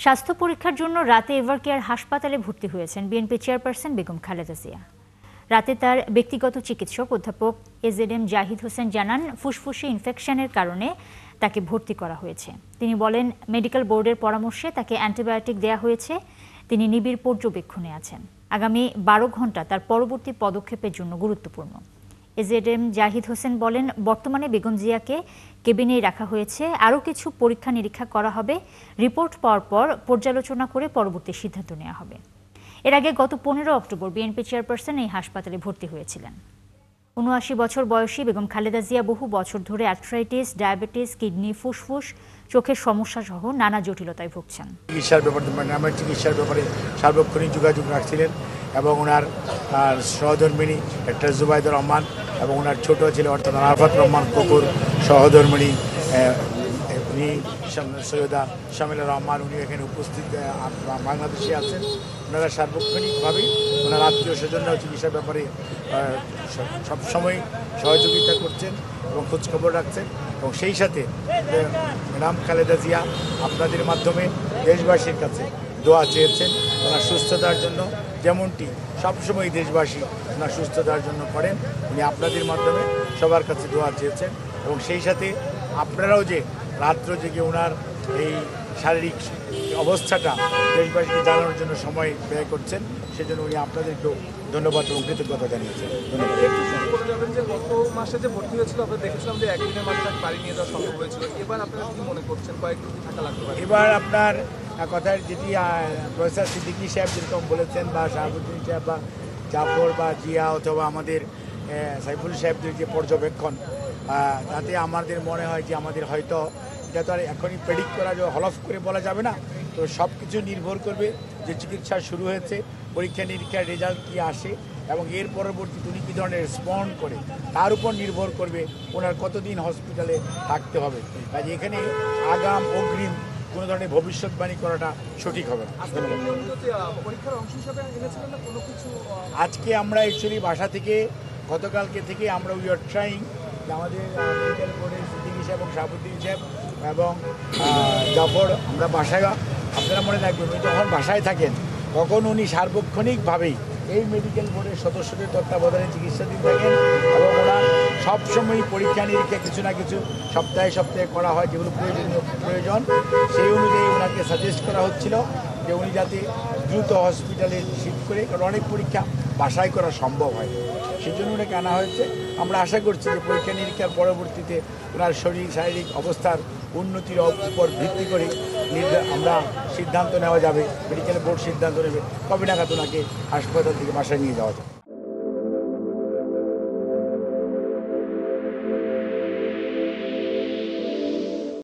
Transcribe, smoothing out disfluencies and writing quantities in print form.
স্বাস্থ্য পরীক্ষার জন্য রাতে এভারকেয়ার হাসপাতালে ভর্তি হয়েছেন বিএনপি চেয়ারপারসন বেগম খালেদা জিয়া। রাতে তার ব্যক্তিগত চিকিৎসক অধ্যাপক এজেডএম জাহিদ হোসেন জানান, ফুসফুসে ইনফেকশনের কারণে তাকে ভর্তি করা হয়েছে। তিনি বলেন, মেডিকেল বোর্ডের পরামর্শে তাকে অ্যান্টিবায়োটিক দেয়া হয়েছে। তিনি নিবিড় পর্যবেক্ষণে আছেন। আগামী 12 ঘণ্টা তার পরবর্তী পদক্ষেপের জন্য গুরুত্বপূর্ণ। এজেডএম জাহিদ হোসেন বলেন, বর্তমানে বেগম জিয়াকে কেবিনেই রাখা হয়েছে। আরও কিছু পরীক্ষা নিরীক্ষা করা হবে। রিপোর্ট পাওয়ার পর পর্যালোচনা করে পরবর্তী সিদ্ধান্ত নেওয়া হবে। এর আগে গত 15 অক্টোবর বিএনপি চেয়ারপারসন এই হাসপাতালে ভর্তি হয়েছিলেন। ৭৯ বছর বয়সী বেগম খালেদা জিয়া বহু বছর ধরে আর্থ্রাইটিস, ডায়াবেটিস, কিডনি, ফুসফুস, চোখের সমস্যা সহ নানা জটিলতায় ভুগছেন। চিকিৎসার ব্যাপারে সার্বক্ষণিক যোগাযোগ রাখছিলেন এবং ওনার সহধর্মিণী ডাক্তার জুবাইদুর রহমান এবং ওনার ছোট ছেলে অর্থাৎ আরাফাত রহমান কপুর, সহধর্মিণী উনি সৈয়দা শামিলা রহমান, উনি এখানে উপস্থিত বাংলাদেশে আছেন। ওনারা সার্বক্ষণিকভাবে ওনার আত্মীয় স্বজনরাও চিকিৎসার ব্যাপারে সবসময় সহযোগিতা করছেন এবং খোঁজখবর রাখছেন। এবং সেই সাথে ম্যাডাম খালেদা জিয়া আপনাদের মাধ্যমে দেশবাসীর কাছে দোয়া চেয়েছেন ওনার সুস্থতার জন্য, যেমনটি সবসময় দেশবাসী ওনার সুস্থতার জন্য করেন। উনি আপনাদের মাধ্যমে সবার কাছে দোয়া চেয়েছেন এবং সেই সাথে আপনারাও যে রাত্র জেগে ওনার এই শারীরিক অবস্থাটা দেশবাসীকে জানানোর জন্য সময় ব্যয় করছেন, সেজন্য উনি আপনাদেরকেও ধন্যবাদ এবং কৃতজ্ঞতা জানিয়েছেন। ধন্যবাদ। গত মাসে যে ভর্তি হয়েছিল আমরা দেখেছিলাম যে একদিনের মাধ্যমে বাড়ি নিয়ে যাওয়া সম্ভব হয়েছিল। এবার আপনারা কি মনে করছেন, কয়েকদিন থাকা লাগতে পারে? এবার আপনার কথার যেটি প্রফেসর সিদ্দিকী সাহেব যেরকম বলেছেন, বা শাহাবুদ্দিন সাহেব বা জাফর বা জিয়া অথবা আমাদের সাইফুল সাহেবদের যে পর্যবেক্ষণ, তাতে আমাদের মনে হয় যে আমাদের হয়তো এটা তো আর এখনই প্রেডিক্ট করা যাবে, হলফ করে বলা যাবে না। তো সব কিছু নির্ভর করবে যে চিকিৎসা শুরু হয়েছে, পরীক্ষা নিরীক্ষার রেজাল্ট কী আসে এবং এর পরবর্তীতে উনি কী ধরনের রেসপন্ড করে তার উপর নির্ভর করবে ওনার কতদিন হসপিটালে থাকতে হবে। কাজে এখানে আগাম অগ্রিম কোনো ধরনের ভবিষ্যৎবাণী করাটা সঠিক হবে না। আজকে আমরা অ্যাকচুয়ালি বাসা থেকে গতকালকে থেকে আমরা উই আর ট্রাইং আমাদের মেডিকেল বোর্ডের সিদ্দিকী সাহেব এবং শাহাবুদ্দিন সাহেব এবং জাফর, আমরা বাসায়, আপনারা মনে রাখবেন উনি যখন বাসায় থাকেন তখন উনি সার্বক্ষণিকভাবেই এই মেডিকেল বোর্ডের সদস্যদের তত্ত্বাবধানে চিকিৎসাধীন থাকেন এবং ওরা সবসময়ই পরীক্ষা নিরীক্ষা কিছু না কিছু সপ্তাহে সপ্তাহে করা হয়, যেগুলো প্রয়োজন। সেই অনুযায়ী ওনাকে সাজেস্ট করা হচ্ছিল যে উনি যাতে দ্রুত হসপিটালে শিফট করে, কারণ অনেক পরীক্ষা বাসায় করা সম্ভব হয়, সেই জন্য ওনাকে আনা হয়েছে। আমরা আশা করছি যে পরীক্ষা নিরীক্ষার পরবর্তীতে ওনার শারীরিক অবস্থার উন্নতির উপর ভিত্তি করে আমরা সিদ্ধান্ত নেওয়া যাবে, মেডিকেল বোর্ড সিদ্ধান্ত নেবে কবে নাগাদ ওনাকে হাসপাতাল থেকে বাসায় নিয়ে যাওয়া যাবে।